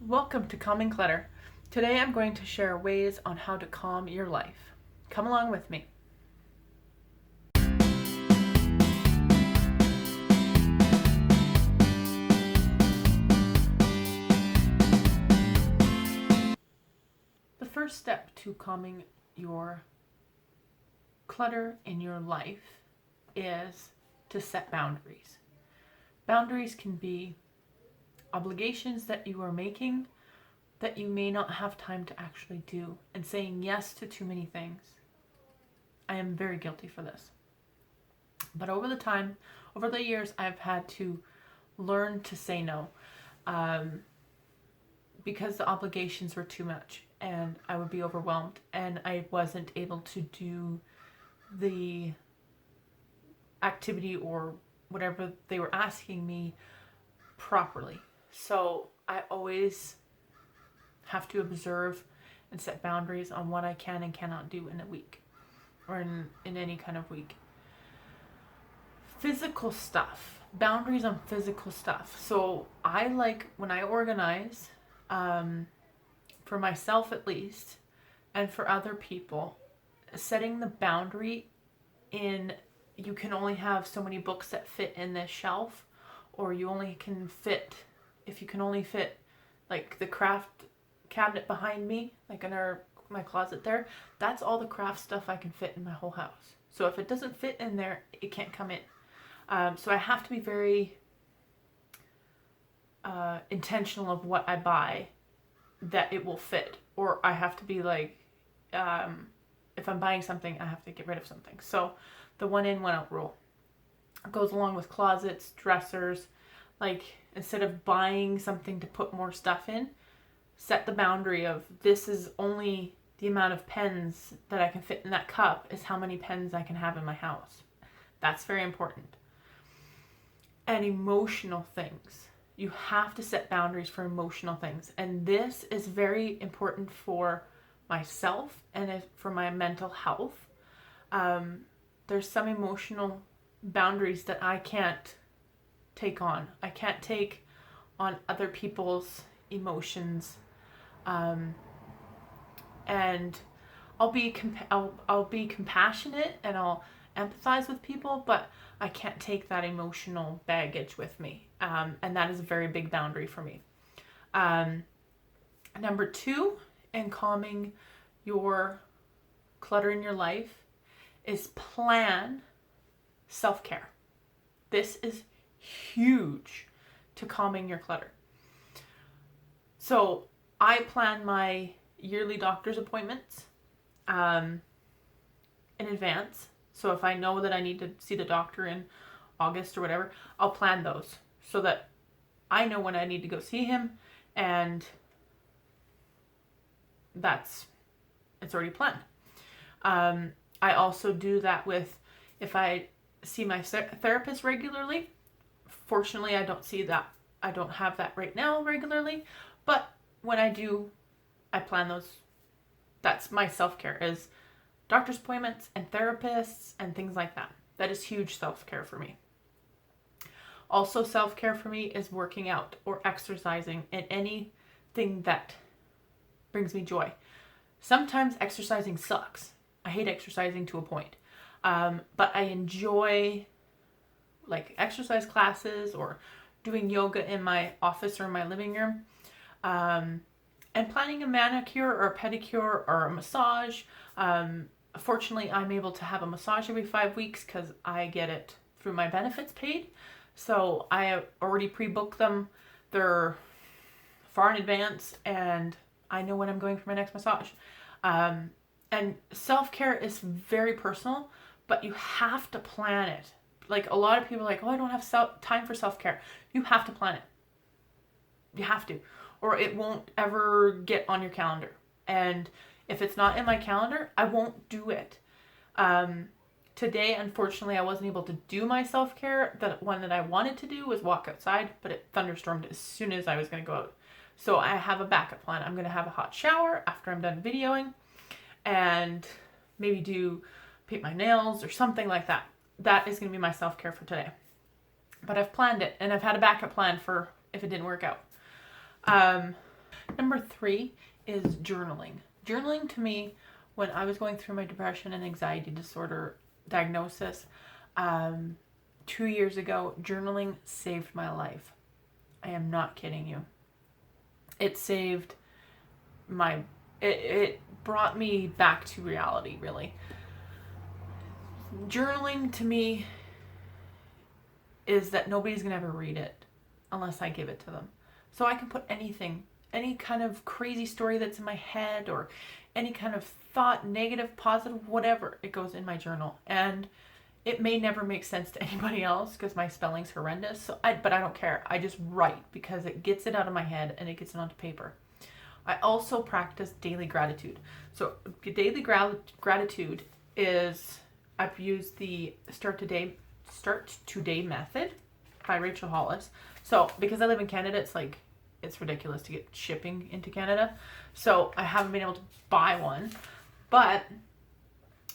Welcome to Calming Clutter. Today I'm going to share ways on how to calm your life. Come along with me. The first step to calming your clutter in your life is to set boundaries. Boundaries can be obligations that you are making that you may not have time to actually do, and saying yes to too many things. I am very guilty for this. But over the years, I've had to learn to say no, because the obligations were too much and I would be overwhelmed and I wasn't able to do the activity or whatever they were asking me properly. So I always have to observe and set boundaries on what I can and cannot do in a week or in any kind of week. Physical stuff, boundaries on physical stuff. So I like when I organize, for myself at least, and for other people, setting the boundary in you can only have so many books that fit in this shelf, or you only can fit, if you can only fit like the craft cabinet behind me, like in my closet there, that's all the craft stuff I can fit in my whole house. So if it doesn't fit in there, it can't come in. So I have to be very intentional of what I buy that it will fit, or I have to be like, if I'm buying something, I have to get rid of something. So the one in, one out rule goes along with closets, dressers. Like, instead of buying something to put more stuff in, set the boundary of this is only the amount of pens that I can fit in that cup is how many pens I can have in my house. That's very important. And emotional things. You have to set boundaries for emotional things. And this is very important for myself and for my mental health. There's some emotional boundaries that I can't take on. I can't take on other people's emotions. And I'll be compassionate and I'll empathize with people, but I can't take that emotional baggage with me. And that is a very big boundary for me. Number 2, in calming your clutter in your life, is plan self-care. This is huge to calming your clutter. So I plan my yearly doctor's appointments in advance. So if I know that I need to see the doctor in August or whatever, I'll plan those so that I know when I need to go see him, and it's already planned. I also do that with, if I see my therapist regularly. Fortunately, I don't have that right now regularly, but when I do, I plan those. That's my self-care, is doctor's appointments and therapists and things like that. That is huge self-care for me. Also, self-care for me is working out or exercising and anything that brings me joy. Sometimes exercising sucks. I hate exercising to a point. But I enjoy like exercise classes or doing yoga in my office or in my living room. And planning a manicure or a pedicure or a massage. Fortunately, I'm able to have a massage every 5 weeks because I get it through my benefits paid. So I already pre-book them. They're far in advance and I know when I'm going for my next massage. And self-care is very personal, but you have to plan it. Like, a lot of people are like, oh, I don't have time for self-care. You have to plan it. You have to, or it won't ever get on your calendar. And if it's not in my calendar, I won't do it. Today, unfortunately, I wasn't able to do my self-care. The one that I wanted to do was walk outside, but it thunderstormed as soon as I was going to go out. So I have a backup plan. I'm going to have a hot shower after I'm done videoing and maybe paint my nails or something like that. That is going to be my self-care for today. But I've planned it and I've had a backup plan for if it didn't work out. Number 3 is journaling. Journaling to me, when I was going through my depression and anxiety disorder diagnosis 2 years ago, journaling saved my life. I am not kidding you. It saved my, it brought me back to reality, really. Journaling to me is that nobody's going to ever read it unless I give it to them. So I can put anything, any kind of crazy story that's in my head or any kind of thought, negative, positive, whatever, it goes in my journal. And it may never make sense to anybody else because my spelling's horrendous. But I don't care. I just write because it gets it out of my head and it gets it onto paper. I also practice daily gratitude. So daily gratitude is, I've used the Start Today method by Rachel Hollis. So because I live in Canada, it's ridiculous to get shipping into Canada. So I haven't been able to buy one, but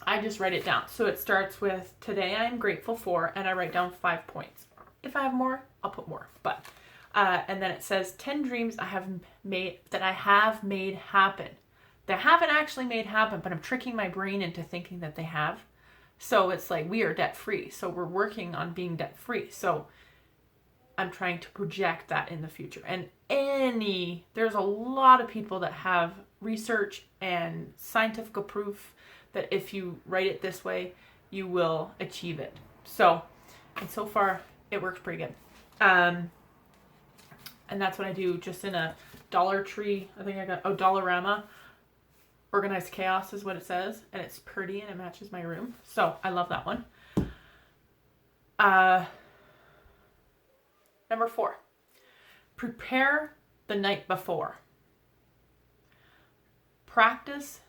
I just write it down. So it starts with today I am grateful for, and I write down 5 points. If I have more, I'll put more. But and then it says 10 dreams I have made happen. That I haven't actually made happen, but I'm tricking my brain into thinking that they have. So it's like we are debt free. So we're working on being debt free. So I'm trying to project that in the future. And there's a lot of people that have research and scientific proof that if you write it this way, you will achieve it. So, and so far it works pretty good. And that's what I do just in a Dollar Tree. I think I got Dollarama. Organized Chaos is what it says. And it's pretty and it matches my room. So I love that one. Number 4, prepare the night before. Practice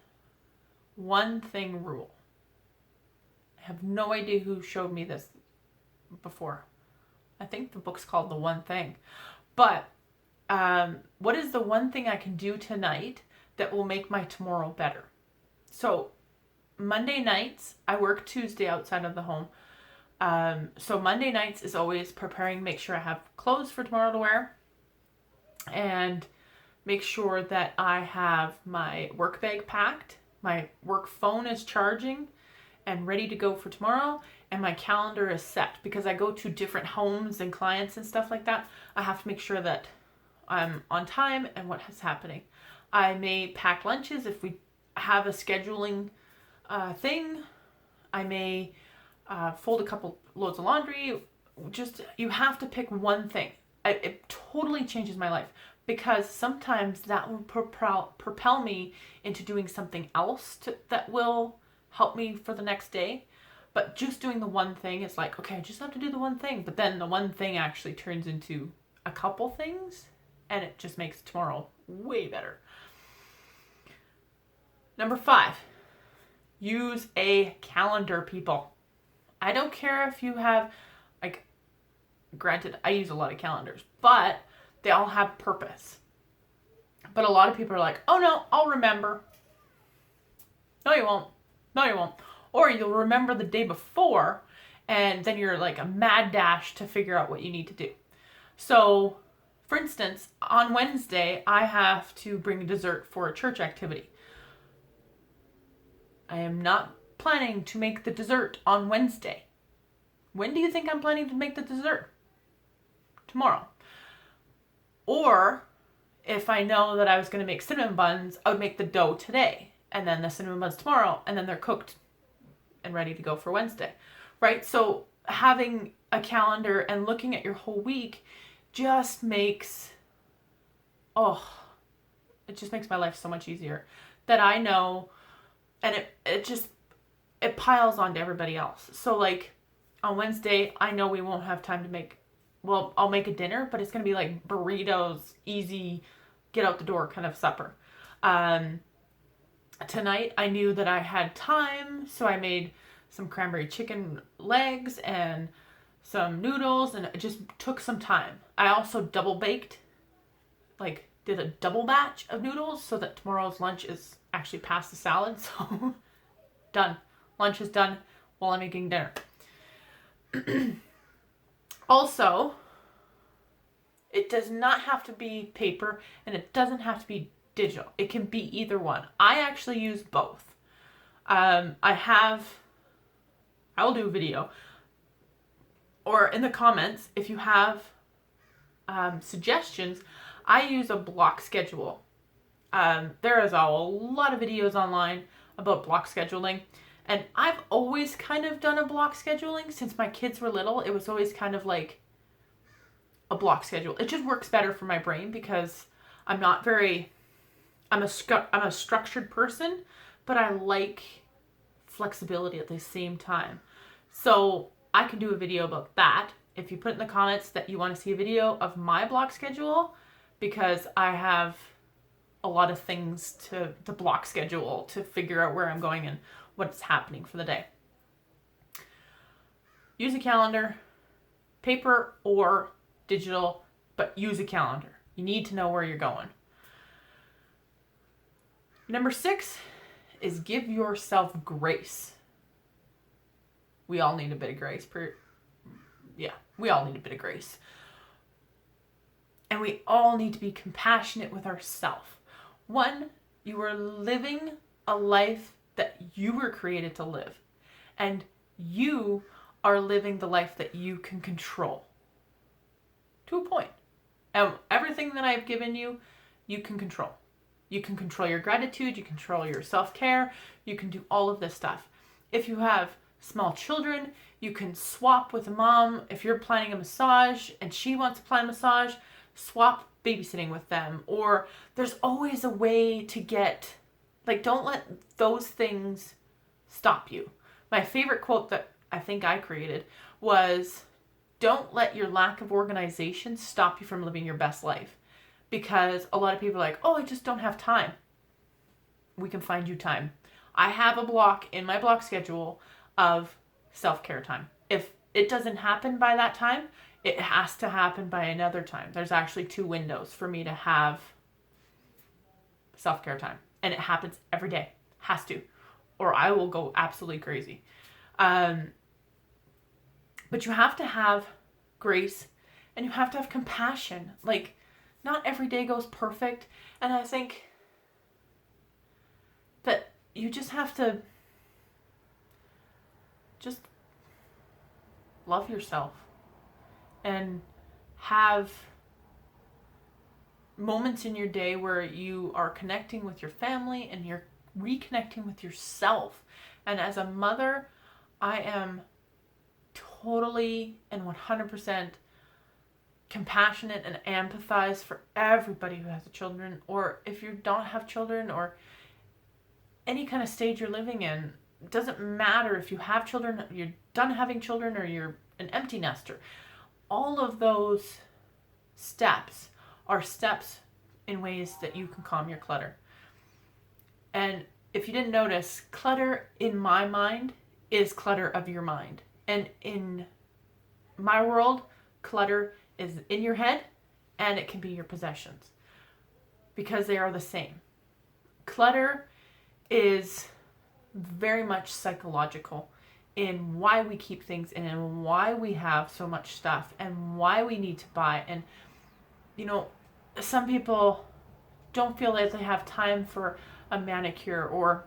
one thing rule. I have no idea who showed me this before. I think the book's called The One Thing. But what is the one thing I can do tonight that will make my tomorrow better? So Monday nights, I work Tuesday outside of the home. So Monday nights is always preparing, make sure I have clothes for tomorrow to wear, and make sure that I have my work bag packed, my work phone is charging and ready to go for tomorrow, and my calendar is set. Because I go to different homes and clients and stuff like that, I have to make sure that I'm on time and what is happening. I may pack lunches if we have a scheduling thing. I may fold a couple loads of laundry. Just, you have to pick one thing. It totally changes my life because sometimes that will propel me into doing something else that will help me for the next day. But just doing the one thing is like, okay, I just have to do the one thing. But then the one thing actually turns into a couple things and it just makes tomorrow way better. Number 5, use a calendar, people. I don't care if you have, like, granted, I use a lot of calendars, but they all have purpose. But a lot of people are like, oh no, I'll remember. No, you won't. No, you won't. Or you'll remember the day before, and then you're like a mad dash to figure out what you need to do. So, for instance, on Wednesday, I have to bring a dessert for a church activity. I am not planning to make the dessert on Wednesday. When do you think I'm planning to make the dessert? Tomorrow. Or if I know that I was going to make cinnamon buns, I would make the dough today and then the cinnamon buns tomorrow, and then they're cooked and ready to go for Wednesday, right? So having a calendar and looking at your whole week just makes, it just makes my life so much easier that I know, and it piles on to everybody else. So like on Wednesday, I know we won't have time to make, well, I'll make a dinner, but it's going to be like burritos, easy, get out the door kind of supper. Tonight, I knew that I had time, so I made some cranberry chicken legs and some noodles, and it just took some time. I also double baked, like did a double batch of noodles so that tomorrow's lunch is actually past the salad. So done. Lunch is done while I'm making dinner. Also, It does not have to be paper, and it doesn't have to be digital. It can be either one. I actually use both. I will do a video, or in the comments, if you have suggestions, I use a block schedule. There is a lot of videos online about block scheduling, and I've always kind of done a block scheduling since my kids were little. It was always kind of like a block schedule. It just works better for my brain because I'm a structured person, but I like flexibility at the same time. So I can do a video about that. If you put in the comments that you want to see a video of my block schedule, because I have a lot of things to block schedule to figure out where I'm going and what's happening for the day. Use a calendar, paper or digital, but use a calendar. You need to know where you're going. Number 6 is give yourself grace. We all need a bit of grace. We all need a bit of grace. And we all need to be compassionate with ourselves. One, you are living a life that you were created to live. And you are living the life that you can control. To a point. And everything that I've given you, you can control. You can control your gratitude, you control your self-care, you can do all of this stuff. If you have small children, you can swap with a mom. If you're planning a massage and she wants to plan a massage, swap babysitting with them. Or there's always a way to get, don't let those things stop you. My favorite quote that I think I created was, don't let your lack of organization stop you from living your best life. Because a lot of people are like, oh, I just don't have time. We can find you time. I have a block in my block schedule of self-care time. If it doesn't happen by that time, it has to happen by another time. There's actually 2 windows for me to have self-care time. And it happens every day. Has to. Or I will go absolutely crazy. But you have to have grace and you have to have compassion. Not every day goes perfect. And I think that you just have to just love yourself and have moments in your day where you are connecting with your family and you're reconnecting with yourself. And as a mother, I am totally and 100% compassionate and empathize for everybody who has children, or if you don't have children, or any kind of stage you're living in. It doesn't matter if you have children, you're done having children, or you're an empty nester. All of those steps are steps in ways that you can calm your clutter. And if you didn't notice, clutter in my mind is clutter of your mind. And in my world, clutter is in your head, and it can be your possessions, because they are the same. Clutter is very much psychological in why we keep things in and why we have so much stuff and why we need to buy. And some people don't feel like they have time for a manicure or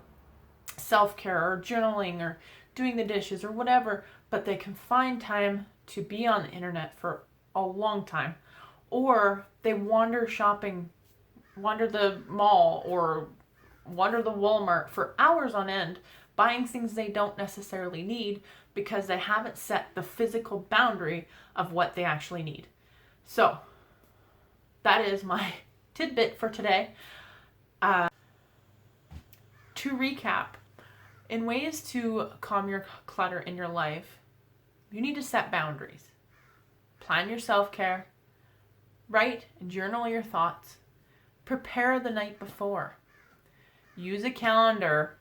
self-care or journaling or doing the dishes or whatever, but they can find time to be on the internet for a long time. Or they wander shopping, wander the mall or wander the Walmart for hours on end, buying things they don't necessarily need because they haven't set the physical boundary of what they actually need. So that is my tidbit for today. To recap, in ways to calm your clutter in your life, you need to set boundaries. Plan your self-care. Write and journal your thoughts. Prepare the night before. Use a calendar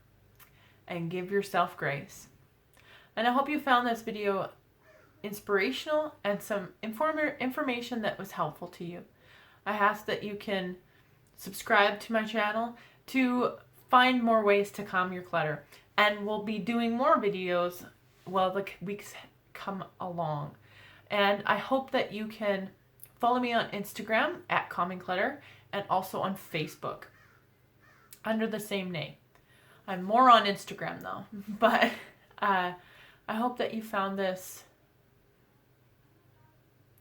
and give yourself grace. And I hope you found this video inspirational and some information that was helpful to you. I ask that you can subscribe to my channel to find more ways to calm your clutter. And we'll be doing more videos while the weeks come along. And I hope that you can Follow me on Instagram at Common Clutter and also on Facebook under the same name. I'm more on Instagram though, but I hope that you found this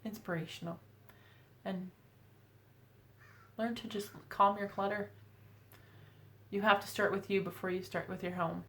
inspirational and learn to just calm your clutter. You have to start with you before you start with your home.